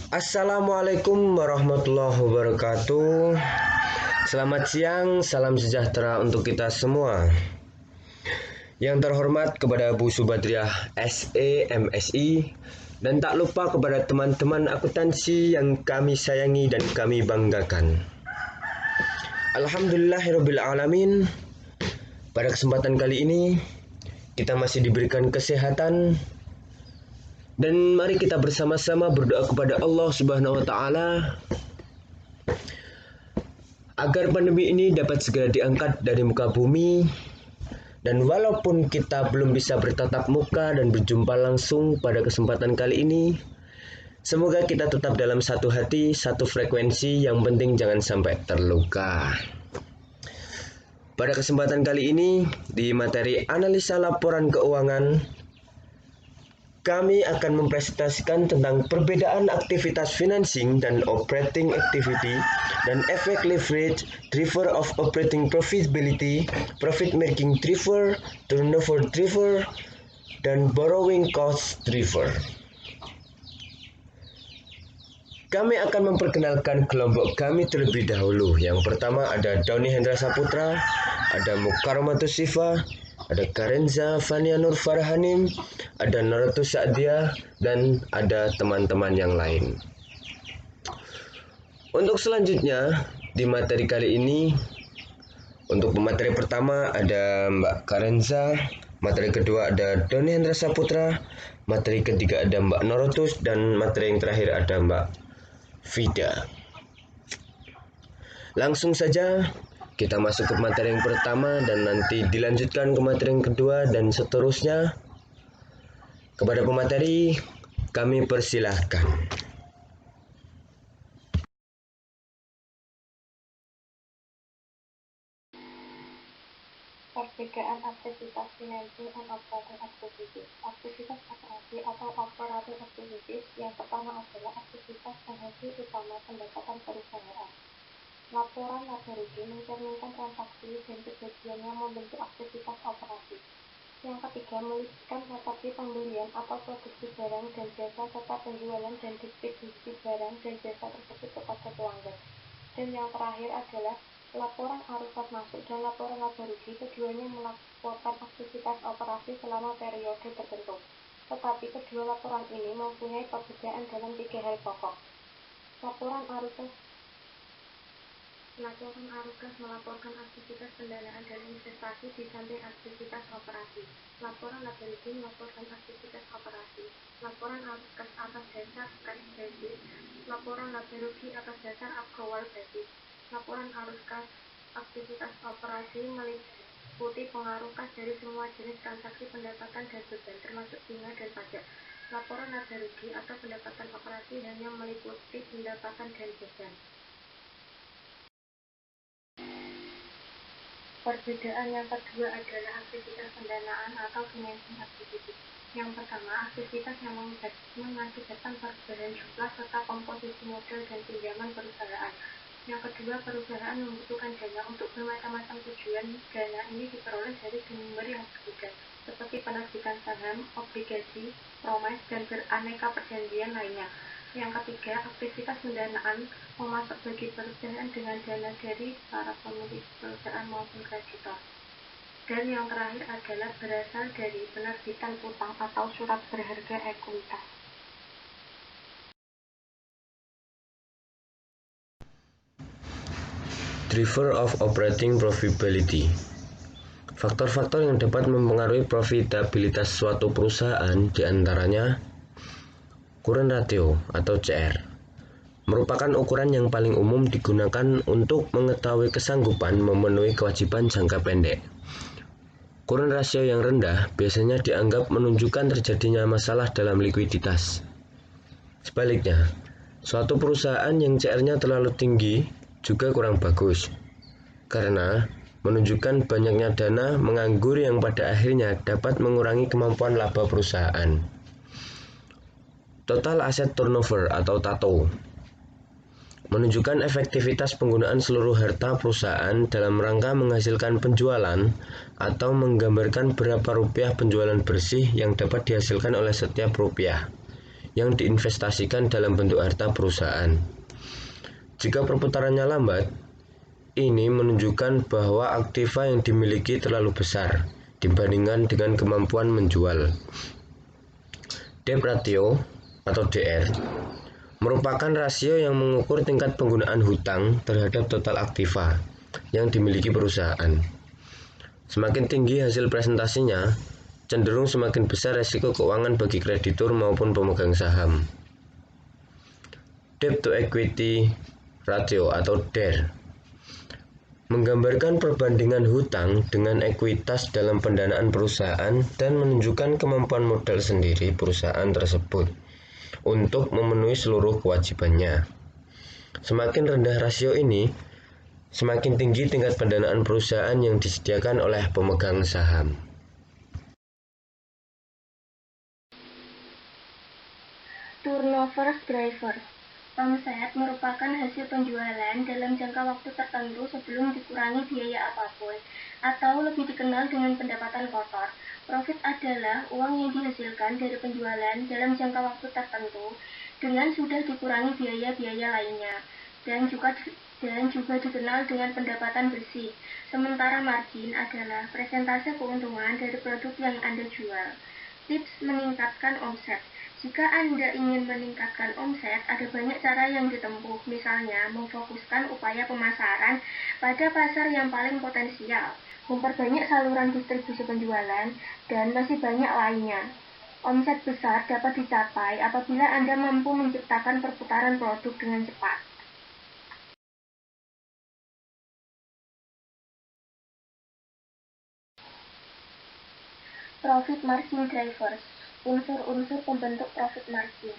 Assalamualaikum warahmatullahi wabarakatuh. Selamat siang, salam sejahtera untuk kita semua. Yang terhormat kepada Bu Subadriah SE MSI, dan tak lupa kepada teman-teman akuntansi yang kami sayangi dan kami banggakan. Alhamdulillahirabbil alamin. Pada kesempatan kali ini kita masih diberikan kesehatan. Dan mari kita bersama-sama berdoa kepada Allah Subhanahu wa taala agar pandemi ini dapat segera diangkat dari muka bumi. Dan walaupun kita belum bisa bertatap muka dan berjumpa langsung pada kesempatan kali ini, semoga kita tetap dalam satu hati, satu frekuensi, yang penting jangan sampai terluka. Pada kesempatan kali ini, di materi analisa laporan keuangan, kami akan mempresentasikan tentang perbedaan aktivitas financing dan operating activity dan efek leverage, driver of operating profitability, profit making driver, turnover driver, dan borrowing cost driver. Kami akan memperkenalkan kelompok kami terlebih dahulu. Yang pertama ada Doni Hendra Saputra, ada Mukarramatus Sifa, ada Karenza Fania Nur Farhanim, ada Naratu Sa'dia, dan ada teman-teman yang lain. Untuk selanjutnya, di materi kali ini, untuk pemateri pertama ada Mbak Karenza, materi kedua ada Doni Hendra Saputra, materi ketiga ada Mbak Norotus, dan materi yang terakhir ada Mbak Vida. Langsung saja kita masuk ke materi yang pertama dan nanti dilanjutkan ke materi yang kedua dan seterusnya. Kepada pemateri, kami persilahkan. Perbedaan aktivitas financing and operating activities. Aktivitas operasi atau operating activities yang pertama adalah aktivitas penghasil utama pendapatan perusahaan. Laporan laba rugi mencerminkan transaksi dan kejadiannya membentuk aktivitas operasi. Yang ketiga, melibatkan transaksi pembelian atau produksi barang dan jasa serta penjualan dan distribusi barang dan jasa tersebut kepada pelanggan. Dan yang terakhir adalah laporan arus kas masuk dan laporan laba rugi. Keduanya melaporkan aktivitas operasi selama periode tertentu. Tetapi kedua laporan ini mempunyai perbedaan dalam 3 hal pokok. Laporan arus kas melaporkan aktivitas pendanaan dan investasi di samping aktivitas operasi. Laporan laba rugi melaporkan aktivitas operasi. Laporan arus kas atas dasar cash basis. Laporan laba rugi atas dasar accrual basis. Laporan arus kas aktivitas operasi meliputi pengaruh kas dari semua jenis transaksi pendapatan dan beban, termasuk bunga dan pajak. Laporan laba rugi atau pendapatan operasi hanya meliputi pendapatan dan beban. Perbedaan yang kedua adalah aktivitas pendanaan atau financing activity. Yang pertama, aktivitas yang mengakibatkan perubahan jumlah serta komposisi modal dan pinjaman perusahaan. Yang kedua, perusahaan membutuhkan dana untuk bermacam-macam tujuan. Dana ini diperoleh dari sumber yang berbeda, seperti penerbitan saham, obligasi, promes, dan beraneka perjanjian lainnya. Yang ketiga, aktivitas pendanaan memasok bagi perusahaan dengan dana dari para pemilik perusahaan maupun kreditor. Dan yang terakhir adalah berasal dari penerbitan utang atau surat berharga ekuitas. Driver of operating profitability. Faktor-faktor yang dapat mempengaruhi profitabilitas suatu perusahaan diantaranya current ratio atau CR, merupakan ukuran yang paling umum digunakan untuk mengetahui kesanggupan memenuhi kewajiban jangka pendek. Current ratio yang rendah biasanya dianggap menunjukkan terjadinya masalah dalam likuiditas. Sebaliknya, suatu perusahaan yang CR-nya terlalu tinggi juga kurang bagus, karena menunjukkan banyaknya dana menganggur yang pada akhirnya dapat mengurangi kemampuan laba perusahaan. Total Asset Turnover atau TATO menunjukkan efektivitas penggunaan seluruh harta perusahaan dalam rangka menghasilkan penjualan atau menggambarkan berapa rupiah penjualan bersih yang dapat dihasilkan oleh setiap rupiah yang diinvestasikan dalam bentuk harta perusahaan. Jika perputarannya lambat, ini menunjukkan bahwa aktiva yang dimiliki terlalu besar dibandingkan dengan kemampuan menjual. Debt ratio atau DR merupakan rasio yang mengukur tingkat penggunaan hutang terhadap total aktiva yang dimiliki perusahaan. Semakin tinggi hasil presentasinya, cenderung semakin besar resiko keuangan bagi kreditur maupun pemegang saham. Debt to equity ratio atau DER menggambarkan perbandingan hutang dengan ekuitas dalam pendanaan perusahaan dan menunjukkan kemampuan modal sendiri perusahaan tersebut untuk memenuhi seluruh kewajibannya. Semakin rendah rasio ini, semakin tinggi tingkat pendanaan perusahaan yang disediakan oleh pemegang saham. Turnover driver. Omset merupakan hasil penjualan dalam jangka waktu tertentu sebelum dikurangi biaya apapun, atau lebih dikenal dengan pendapatan kotor. Profit adalah uang yang dihasilkan dari penjualan dalam jangka waktu tertentu dengan sudah dikurangi biaya-biaya lainnya, dan juga dikenal dengan pendapatan bersih. Sementara margin adalah persentase keuntungan dari produk yang Anda jual. Tips meningkatkan omset. Jika Anda ingin meningkatkan omset, ada banyak cara yang ditempuh, misalnya memfokuskan upaya pemasaran pada pasar yang paling potensial, memperbanyak saluran distribusi penjualan, dan masih banyak lainnya. Omset besar dapat dicapai apabila Anda mampu menciptakan perputaran produk dengan cepat. Profit margin drivers. Unsur-unsur pembentuk profit margin.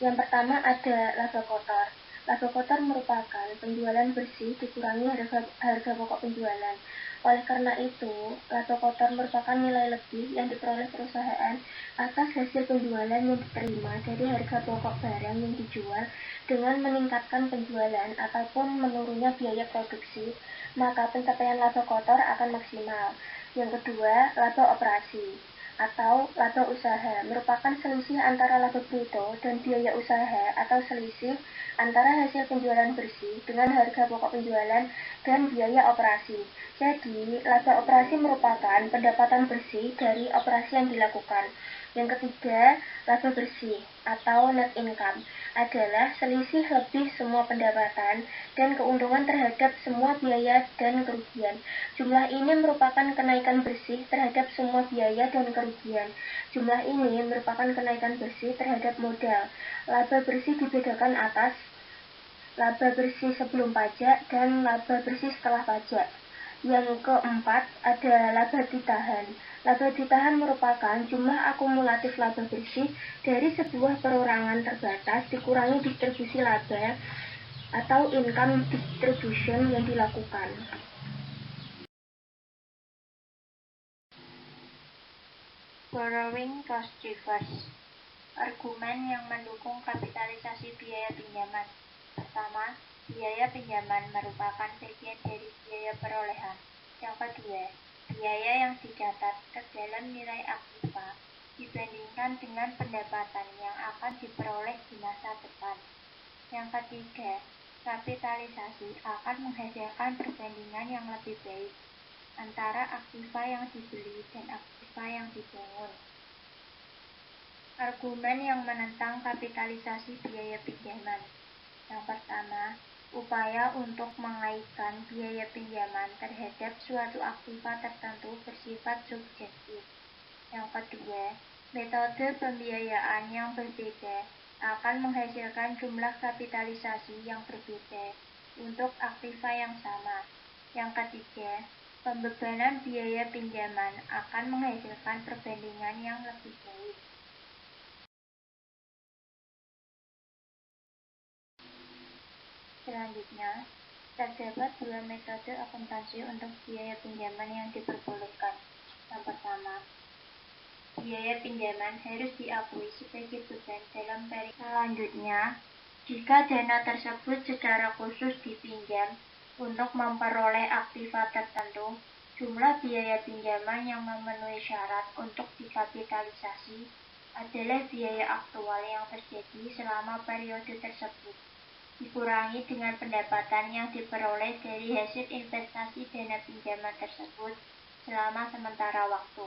Yang pertama ada laba kotor. Laba kotor merupakan penjualan bersih dikurangi harga pokok penjualan. Oleh karena itu, laba kotor merupakan nilai lebih yang diperoleh perusahaan atas hasil penjualan yang diterima dari harga pokok barang yang dijual dengan meningkatkan penjualan ataupun menurunnya biaya produksi, maka pencapaian laba kotor akan maksimal. Yang kedua, laba operasi atau laba usaha merupakan selisih antara laba bruto dan biaya usaha atau selisih antara hasil penjualan bersih dengan harga pokok penjualan dan biaya operasi. Jadi, laba operasi merupakan pendapatan bersih dari operasi yang dilakukan. Yang ketiga, laba bersih atau net income adalah selisih lebih semua pendapatan dan keuntungan terhadap semua biaya dan kerugian. Jumlah ini merupakan kenaikan bersih terhadap semua biaya dan kerugian. Jumlah ini merupakan kenaikan bersih terhadap modal. Laba bersih dibedakan atas laba bersih sebelum pajak dan laba bersih setelah pajak. Yang keempat ada laba ditahan. Laba ditahan merupakan jumlah akumulatif laba bersih dari sebuah perorangan terbatas dikurangi distribusi laba atau income distribution yang dilakukan. Borrowing cost drivers. Argumen yang mendukung kapitalisasi biaya pinjaman. Pertama, biaya pinjaman merupakan bagian dari biaya perolehan. Yang kedua, biaya yang dicatat ke dalam nilai aktiva dibandingkan dengan pendapatan yang akan diperoleh di masa depan. Yang ketiga, kapitalisasi akan menghasilkan perbandingan yang lebih baik antara aktiva yang dibeli dan aktiva yang dibangun. Argumen yang menentang kapitalisasi biaya pinjaman. Yang pertama, upaya untuk mengaitkan biaya pinjaman terhadap suatu aktiva tertentu bersifat subjektif. Yang kedua, metode pembiayaan yang berbeda akan menghasilkan jumlah kapitalisasi yang berbeda untuk aktiva yang sama. Yang ketiga, pembebanan biaya pinjaman akan menghasilkan perbandingan yang lebih baik. Selanjutnya, terdapat dua metode akuntansi untuk biaya pinjaman yang diperbolehkan. Yang pertama, biaya pinjaman harus diakui sebagai beban dalam tarik. Selanjutnya, jika dana tersebut secara khusus dipinjam untuk memperoleh aktiva tertentu, jumlah biaya pinjaman yang memenuhi syarat untuk dikapitalisasi adalah biaya aktual yang terjadi selama periode tersebut, dikurangi dengan pendapatan yang diperoleh dari hasil investasi dana pinjaman tersebut selama sementara waktu.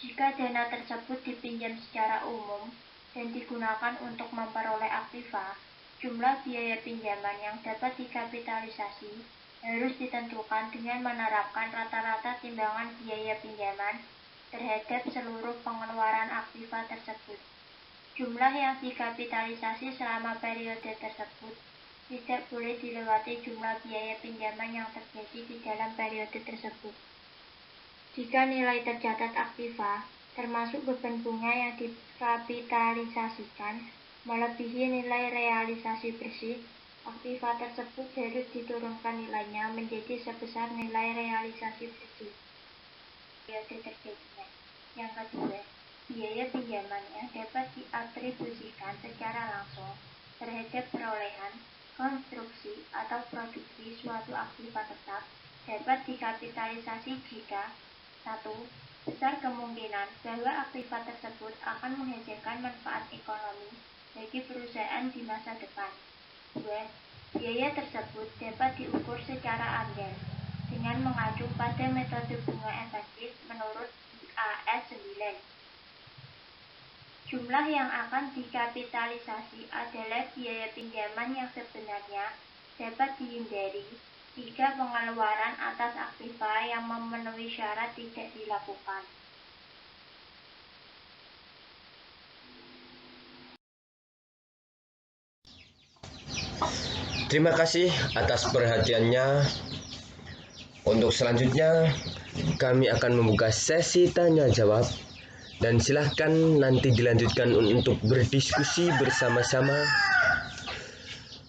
Jika dana tersebut dipinjam secara umum dan digunakan untuk memperoleh aktiva, jumlah biaya pinjaman yang dapat dikapitalisasi harus ditentukan dengan menerapkan rata-rata timbangan biaya pinjaman terhadap seluruh pengeluaran aktiva tersebut. Jumlah yang dikapitalisasi selama periode tersebut tidak boleh dilewati jumlah biaya pinjaman yang terjadi di dalam periode tersebut. Jika nilai tercatat aktiva, termasuk beban bunga yang dikapitalisasikan, melebihi nilai realisasi bersih, aktiva tersebut harus diturunkan nilainya menjadi sebesar nilai realisasi bersih periode terjadinya. Yang kedua, biaya pinjaman yang dapat diatribusikan secara langsung terhadap perolehan, konstruksi, atau produksi suatu aktiva tetap dapat dikapitalisasi jika 1. Besar kemungkinan bahwa aktiva tersebut akan menghasilkan manfaat ekonomi bagi perusahaan di masa depan. 2. Biaya tersebut dapat diukur secara ambiar dengan mengacu pada metode bunga efektif menurut IAS 9. Jumlah yang akan dikapitalisasi adalah biaya pinjaman yang sebenarnya dapat dihindari jika pengeluaran atas aktiva yang memenuhi syarat tidak dilakukan. Terima kasih atas perhatiannya. Untuk selanjutnya, kami akan membuka sesi tanya jawab dan silahkan nanti dilanjutkan untuk berdiskusi bersama-sama.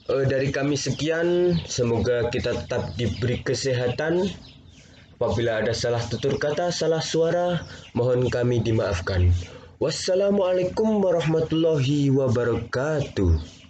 Dari kami sekian, semoga kita tetap diberi kesehatan. Apabila ada salah tutur kata, salah suara, mohon kami dimaafkan. Wassalamualaikum warahmatullahi wabarakatuh.